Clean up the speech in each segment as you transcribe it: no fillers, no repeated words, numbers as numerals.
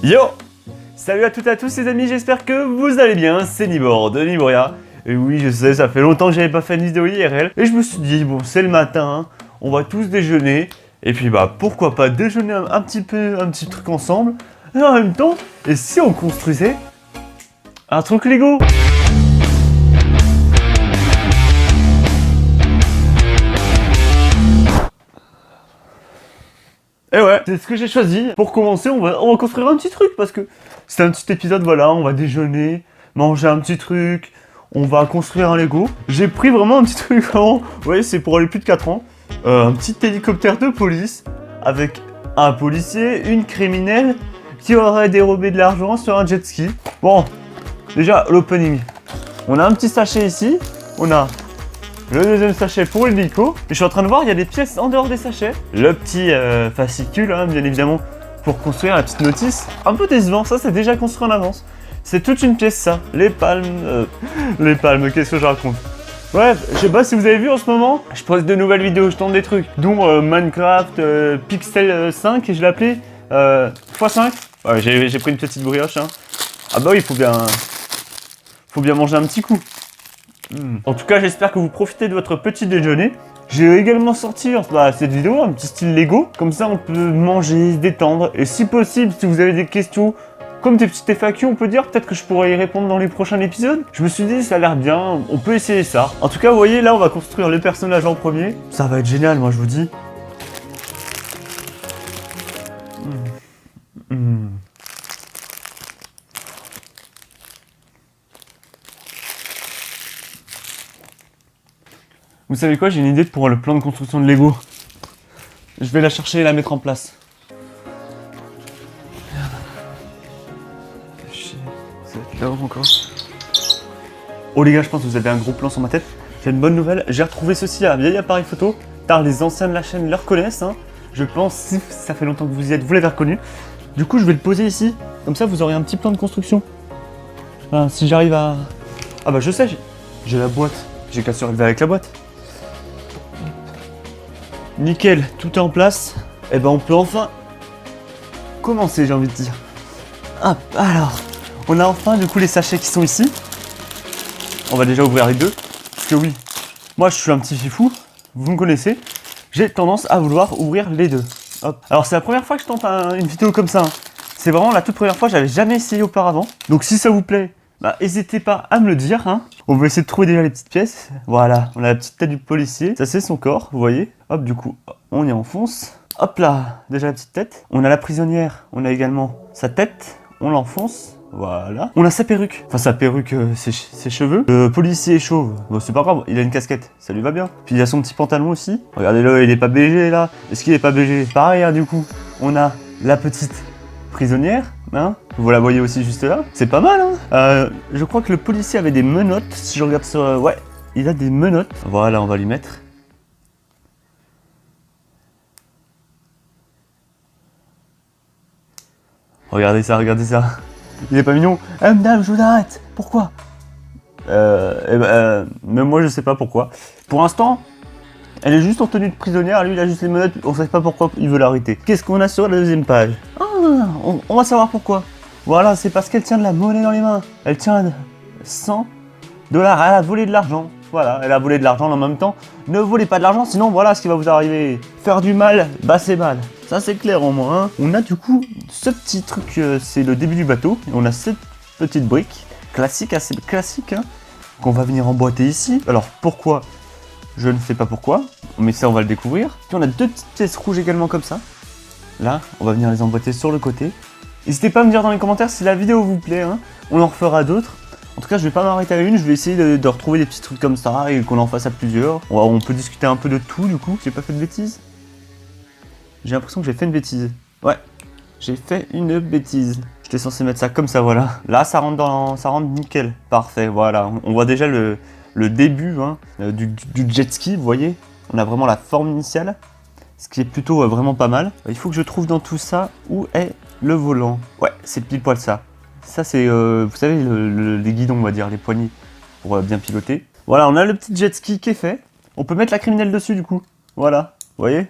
Yo! Salut à toutes et à tous les amis, j'espère que vous allez bien, c'est Nibor de Niboria. Et oui, je sais, ça fait longtemps que j'avais pas fait une vidéo IRL. Et je me suis dit, bon, c'est le matin, on va tous déjeuner. Et puis bah, pourquoi pas déjeuner un petit truc ensemble. Et en même temps, et si on construisait un truc Lego? Et ouais, c'est ce que j'ai choisi. Pour commencer, on va construire un petit truc parce que c'est un petit épisode, voilà, on va déjeuner, manger un petit truc, on va construire un Lego. J'ai pris vraiment un petit truc, vraiment, vous voyez, c'est pour aller plus de 4 ans. Un petit hélicoptère de police avec un policier, une criminelle qui aurait dérobé de l'argent sur un jet ski. Bon, déjà, l'opening. On a un petit sachet ici, on a le deuxième sachet pour l'hélico. Et je suis en train de voir, il y a des pièces en dehors des sachets. Le petit fascicule, hein, bien évidemment, pour construire la petite notice. Un peu décevant, ça c'est déjà construit en avance. C'est toute une pièce ça. Les palmes, qu'est-ce que je raconte? Bref, je sais pas si vous avez vu en ce moment, je poste de nouvelles vidéos, je tente des trucs, dont Minecraft Pixel 5, et je l'ai appelé x5. Ouais, j'ai pris une petite brioche. Hein. Ah bah oui, faut bien manger un petit coup. En tout cas, j'espère que vous profitez de votre petit déjeuner. J'ai également sorti cette vidéo, un petit style Lego. Comme ça, on peut manger, se détendre. Et si possible, si vous avez des questions, comme des petites FAQ, on peut dire, peut-être que je pourrais y répondre dans les prochains épisodes. Je me suis dit, ça a l'air bien, on peut essayer ça. En tout cas, vous voyez, là, on va construire les personnages en premier. Ça va être génial, moi, je vous dis. Vous savez quoi, j'ai une idée pour le plan de construction de Lego. Je vais la chercher et la mettre en place. Ça va être là encore. Oh les gars, je pense que vous avez un gros plan sur ma tête. J'ai une bonne nouvelle, j'ai retrouvé ceci à un vieil appareil photo. Car les anciens de la chaîne le reconnaissent. Hein. Je pense, si ça fait longtemps que vous y êtes, vous l'avez reconnu. Du coup, je vais le poser ici. Comme ça, vous aurez un petit plan de construction. Enfin, si j'arrive à... Ah bah je sais, j'ai la boîte. J'ai qu'à surlever avec la boîte. Nickel, tout est en place. Et ben on peut enfin commencer, j'ai envie de dire. Hop, alors, on a enfin du coup les sachets qui sont ici. On va déjà ouvrir les deux. Parce que oui, moi je suis un petit fifou, vous me connaissez. J'ai tendance à vouloir ouvrir les deux. Hop. Alors c'est la première fois que je tente une vidéo comme ça. Hein. C'est vraiment la toute première fois, j'avais jamais essayé auparavant. Donc si ça vous plaît, bah n'hésitez pas à me le dire. Hein. On va essayer de trouver déjà les petites pièces. Voilà, on a la petite tête du policier. Ça c'est son corps, vous voyez. Hop, du coup, on y enfonce. Hop là, déjà la petite tête. On a la prisonnière, on a également sa tête. On l'enfonce. Voilà. On a sa perruque. Enfin, sa perruque, ses cheveux. Le policier est chauve. Bon, c'est pas grave, il a une casquette. Ça lui va bien. Puis il a son petit pantalon aussi. Regardez-le, il est pas BG là. Est-ce qu'il est pas BG? Pareil, hein, du coup. On a la petite prisonnière. Hein, vous la voyez aussi juste là. C'est pas mal, hein. Je crois que le policier avait des menottes. Si je regarde sur... ouais, il a des menottes. Voilà, on va lui mettre. Regardez ça, regardez ça. Il est pas mignon. Madame, je vous arrête. Pourquoi? Même moi, je sais pas pourquoi. Pour l'instant, elle est juste en tenue de prisonnière. Lui, il a juste les menottes. On sait pas pourquoi il veut l'arrêter. Qu'est-ce qu'on a sur la deuxième page? On va savoir pourquoi. Voilà, c'est parce qu'elle tient de la monnaie dans les mains. Elle tient 100 dollars. Elle a volé de l'argent. Voilà, elle a volé de l'argent en même temps. Ne volez pas de l'argent, sinon voilà ce qui va vous arriver. Faire du mal, bah c'est mal. Ça c'est clair au moins. Hein. On a du coup ce petit truc, c'est le début du bateau. Et on a cette petite brique, classique, assez classique, hein, qu'on va venir emboîter ici. Alors pourquoi? Je ne sais pas pourquoi, mais ça on va le découvrir. Puis on a deux petites pièces rouges également comme ça. Là, on va venir les emboîter sur le côté. N'hésitez pas à me dire dans les commentaires si la vidéo vous plaît, hein. On en refera d'autres. En tout cas, je vais pas m'arrêter à une, je vais essayer de retrouver des petits trucs comme ça et qu'on en fasse à plusieurs. On peut discuter un peu de tout du coup. J'ai pas fait de bêtises? J'ai l'impression que j'ai fait une bêtise. Ouais, j'ai fait une bêtise. J'étais censé mettre ça comme ça, voilà. Là, ça rentre nickel. Parfait, voilà. On voit déjà le début hein, du jet ski, vous voyez. On a vraiment la forme initiale, ce qui est plutôt vraiment pas mal. Il faut que je trouve dans tout ça où est le volant. Ouais, c'est pile poil ça. Ça c'est, vous savez, les guidons, on va dire, les poignées, pour bien piloter. Voilà, on a le petit jet ski qui est fait. On peut mettre la criminelle dessus du coup. Voilà, vous voyez?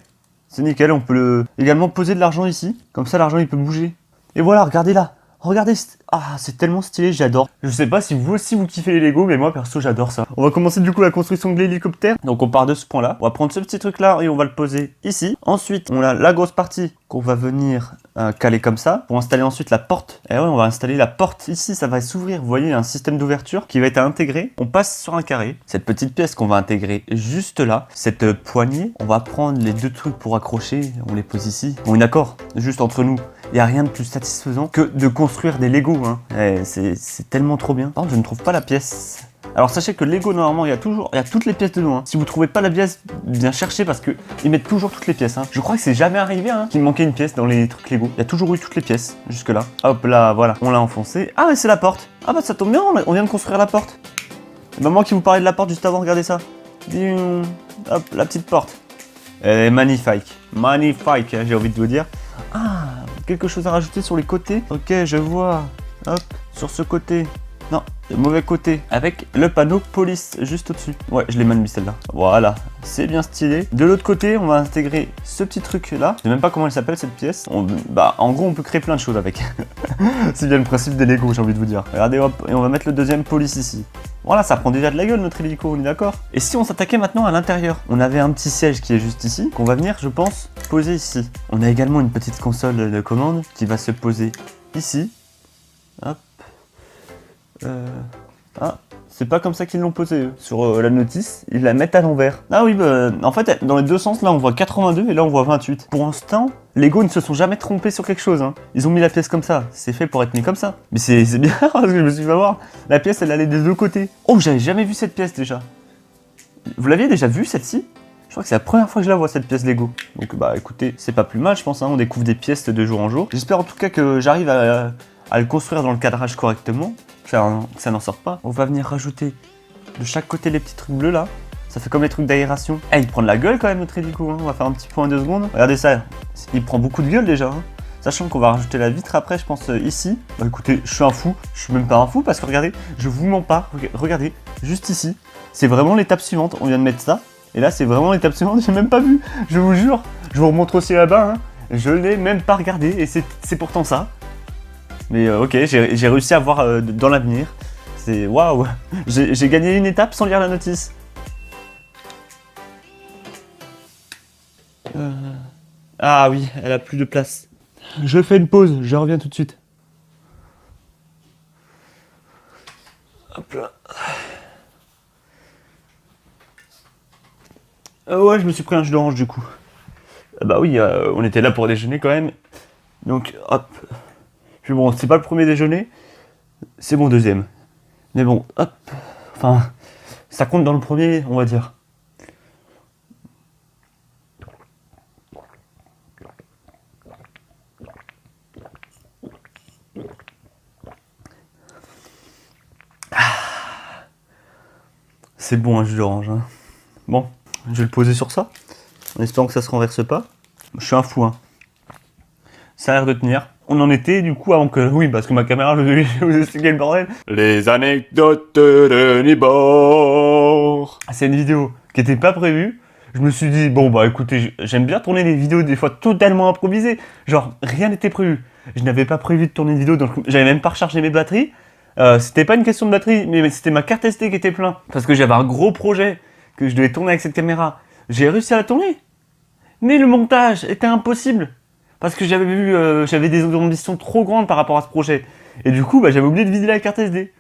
C'est nickel, on peut également poser de l'argent ici. Comme ça, l'argent il peut bouger. Et voilà, regardez là. Regardez, ah, c'est tellement stylé, j'adore. Je sais pas si vous aussi vous kiffez les Lego, mais moi perso j'adore ça. On va commencer du coup la construction de l'hélicoptère. Donc on part de ce point là. On va prendre ce petit truc là et on va le poser ici. Ensuite, on a la grosse partie qu'on va venir caler comme ça. Pour installer ensuite la porte. Et ouais, on va installer la porte ici, ça va s'ouvrir. Vous voyez, il y a un système d'ouverture qui va être intégré. On passe sur un carré. Cette petite pièce qu'on va intégrer juste là. Cette poignée, on va prendre les deux trucs pour accrocher. On les pose ici. On est d'accord, juste entre nous. Il n'y a rien de plus satisfaisant que de construire des Lego. Hein. C'est tellement trop bien. Par contre, je ne trouve pas la pièce. Alors sachez que Lego, normalement, il y a toutes les pièces dedans. Hein. Si vous trouvez pas la pièce, bien chercher parce que ils mettent toujours toutes les pièces. Hein. Je crois que c'est jamais arrivé qu'il manquait une pièce dans les trucs Lego. Il y a toujours eu toutes les pièces jusque là. Hop là, voilà, on l'a enfoncé. Ah mais c'est la porte. Ah bah ça tombe bien, on vient de construire la porte. Et bah moi qui vous parlais de la porte juste avant, regardez ça. Hop, la petite porte. Elle est magnifique. Magnifique, j'ai envie de vous dire. Ah, quelque chose à rajouter sur les côtés. Ok, je vois. Hop, sur ce côté. Non, le mauvais côté. Avec le panneau police juste au-dessus. Ouais, je l'ai mal mis celle-là. Voilà, c'est bien stylé. De l'autre côté, on va intégrer ce petit truc-là. Je sais même pas comment elle s'appelle cette pièce. En gros, on peut créer plein de choses avec. C'est bien le principe des Lego, j'ai envie de vous dire. Regardez, hop, et on va mettre le deuxième police ici. Voilà, ça prend déjà de la gueule notre hélico, on est d'accord? Et si on s'attaquait maintenant à l'intérieur? On avait un petit siège qui est juste ici, qu'on va venir, je pense, poser ici. On a également une petite console de commande qui va se poser ici. Hop. Ah, c'est pas comme ça qu'ils l'ont posé eux. Sur la notice, ils la mettent à l'envers. Ah oui, bah, en fait, dans les deux sens, là on voit 82 et là on voit 28. Pour l'instant, Lego ne se sont jamais trompés sur quelque chose. Hein. Ils ont mis la pièce comme ça. C'est fait pour être mis comme ça. Mais c'est bien parce que je me suis fait voir. La pièce, elle allait des deux côtés. Oh, j'avais jamais vu cette pièce déjà. Vous l'aviez déjà vue celle-ci? Je crois que c'est la première fois que je la vois cette pièce Lego. Donc bah écoutez, c'est pas plus mal je pense. Hein. On découvre des pièces de jour en jour. J'espère en tout cas que j'arrive à le construire dans le cadrage correctement. Que ça n'en sort pas. On va venir rajouter de chaque côté les petits trucs bleus là. Ça fait comme les trucs d'aération. Eh, il prend de la gueule quand même notre hélico. Hein. On va faire un petit point 2 secondes. Regardez ça. Il prend beaucoup de gueule déjà. Hein. Sachant qu'on va rajouter la vitre après, je pense, ici. Bah écoutez, je suis un fou. Je suis même pas un fou parce que regardez, je vous mens pas. Regardez, juste ici. C'est vraiment l'étape suivante. On vient de mettre ça. Et là, c'est vraiment l'étape suivante. J'ai même pas vu. Je vous jure. Je vous remontre aussi là-bas. Hein. Je l'ai même pas regardé. Et c'est pourtant ça. Mais ok, j'ai réussi à voir dans l'avenir. C'est waouh. J'ai gagné une étape sans lire la notice. Ah oui, elle a plus de place. Je fais une pause, je reviens tout de suite. Hop là. Ouais, je me suis pris un jus d'orange du coup. Bah oui, on était là pour déjeuner quand même. Donc hop. Puis bon, c'est pas le premier déjeuner, c'est mon deuxième. Mais bon, hop. Enfin, ça compte dans le premier, on va dire. C'est bon un jus d'orange. Hein. Bon, je vais le poser sur ça, en espérant que ça se renverse pas. Je suis un fou, hein. Ça a l'air de tenir. On en était du coup avant que... Oui, parce que ma caméra, je vais vous expliquer le bordel. Les anecdotes de Nibor. C'est une vidéo qui n'était pas prévue. Je me suis dit, bon bah écoutez, j'aime bien tourner des vidéos des fois totalement improvisées. Genre, rien n'était prévu. Je n'avais pas prévu de tourner une vidéo, donc j'avais même pas rechargé mes batteries. C'était pas une question de batterie, mais c'était ma carte SD qui était pleine. Parce que j'avais un gros projet que je devais tourner avec cette caméra. J'ai réussi à la tourner. Mais le montage était impossible. Parce que j'avais des ambitions trop grandes par rapport à ce projet. Et du coup, bah, j'avais oublié de vider la carte SD.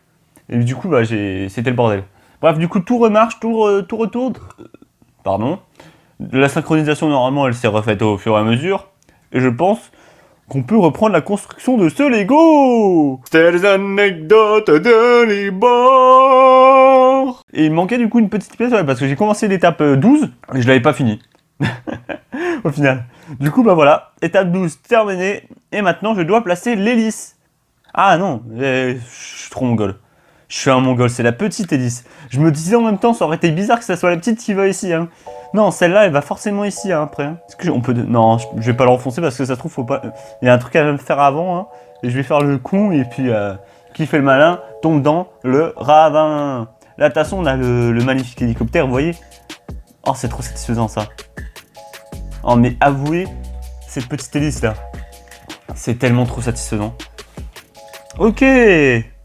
Et du coup, bah, c'était le bordel. Bref, du coup, tout remarche, tout retourne. Pardon. La synchronisation, normalement, elle s'est refaite au fur et à mesure. Et je pense qu'on peut reprendre la construction de ce Lego. C'était les anecdotes de Libor. Et il manquait du coup une petite pièce, ouais, parce que j'ai commencé l'étape 12 et je l'avais pas fini. Au final. Du coup, bah voilà, étape 12 terminée. Et maintenant, je dois placer l'hélice. Ah non, je suis trop mongol. Je suis un mongol, c'est la petite hélice. Je me disais en même temps, ça aurait été bizarre que ça soit la petite qui va ici. Hein. Non, celle-là, elle va forcément ici hein, après. Hein. Est-ce que on peut... Non, je vais pas l'enfoncer parce que ça se trouve, faut pas... Il y a un truc à faire avant. Hein, et je vais faire le con et puis qui fait le malin tombe dans le ravin. Là, de toute façon, on a le magnifique hélicoptère, vous voyez. Oh, c'est trop satisfaisant ça. Oh, mais avouez cette petite hélice là. C'est tellement trop satisfaisant. Ok,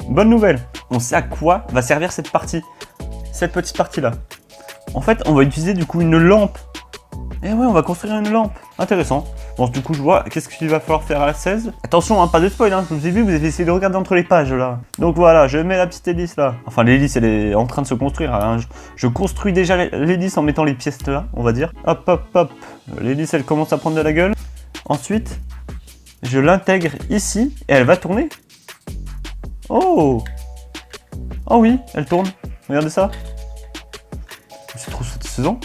bonne nouvelle. On sait à quoi va servir cette partie. Cette petite partie-là. En fait, on va utiliser du coup une lampe. Et ouais, on va construire une lampe. Intéressant. Bon, du coup, je vois, qu'est-ce qu'il va falloir faire à la 16 ? Attention, hein, pas de spoil, hein. Je vous ai vu, vous avez essayé de regarder entre les pages, là. Donc voilà, je mets la petite hélice, là. Enfin, l'hélice, elle est en train de se construire, hein. Je construis déjà l'hélice en mettant les pièces là, on va dire. Hop, hop, hop. L'hélice, elle commence à prendre de la gueule. Ensuite, je l'intègre ici, et elle va tourner. Oh! Oh oui, elle tourne. Regardez ça. C'est trop satisfaisant.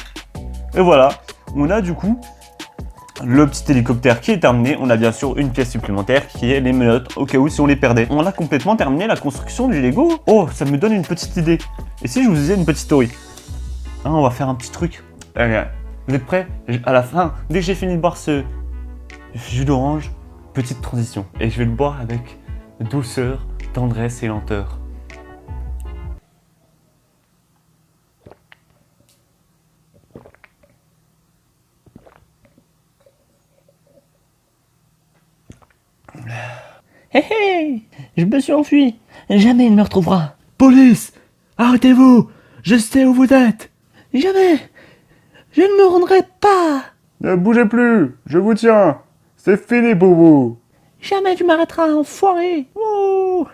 Et voilà, on a du coup le petit hélicoptère qui est terminé. On a bien sûr une pièce supplémentaire qui est les menottes au cas où si on les perdait. On a complètement terminé la construction du Lego. Oh, ça me donne une petite idée. Et si je vous disais une petite story? Hein, on va faire un petit truc. Allez, vous êtes prêts? À la fin, dès que j'ai fini de boire ce jus d'orange, petite transition. Et je vais le boire avec douceur, tendresse et lenteur. Hé hé, je me suis enfui. Jamais il me retrouvera. Police! Arrêtez-vous! Je sais où vous êtes! Jamais. Je ne me rendrai pas. Ne bougez plus, je vous tiens. C'est fini pour vous. Jamais tu m'arrêteras, enfoiré. Oh.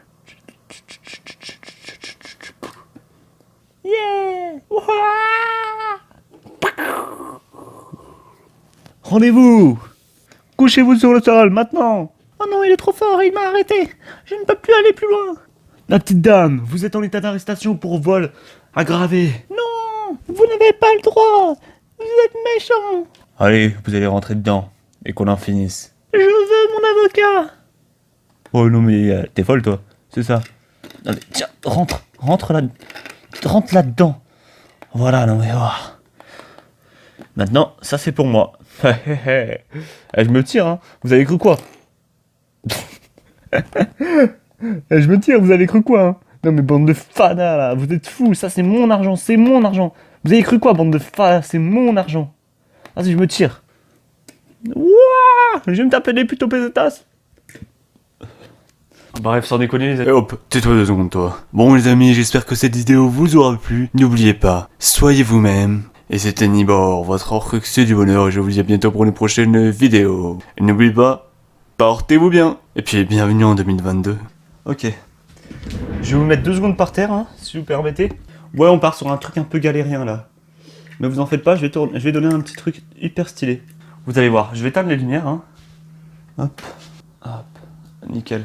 Yeah. Ouah. Rendez-vous! Couchez-vous sur le sol, maintenant! Oh non, il est trop fort, il m'a arrêté. Je ne peux plus aller plus loin. La petite dame, vous êtes en état d'arrestation pour vol aggravé. Non, vous n'avez pas le droit. Vous êtes méchant. Allez, vous allez rentrer dedans et qu'on en finisse. Je veux mon avocat. Oh non mais t'es folle toi, c'est ça. Non mais tiens, rentre là-dedans. Voilà, non mais oh. Maintenant, ça c'est pour moi. Je me tire, hein. Vous avez cru quoi? Je me tire, vous avez cru quoi, hein? Non mais bande de fadas là, vous êtes fous, ça c'est mon argent, c'est mon argent. Vous avez cru quoi, bande de fadas, c'est mon argent. Vas-y, je me tire. Wouah, je vais me taper des putes au pesetas. Bref, sans déconner les amis. Et hop, tais-toi 2 secondes toi. Bon les amis, j'espère que cette vidéo vous aura plu. N'oubliez pas, soyez vous-même. Et c'était Nibor, votre orcrux du bonheur, et je vous dis à bientôt pour une prochaine vidéo. Et n'oubliez pas, portez-vous bien. Et puis bienvenue en 2022. Ok. Je vais vous mettre 2 secondes par terre, hein, si vous permettez. Ouais, on part sur un truc un peu galérien là. Mais vous en faites pas, je vais donner un petit truc hyper stylé. Vous allez voir, je vais éteindre les lumières, hein. Hop, hop, nickel.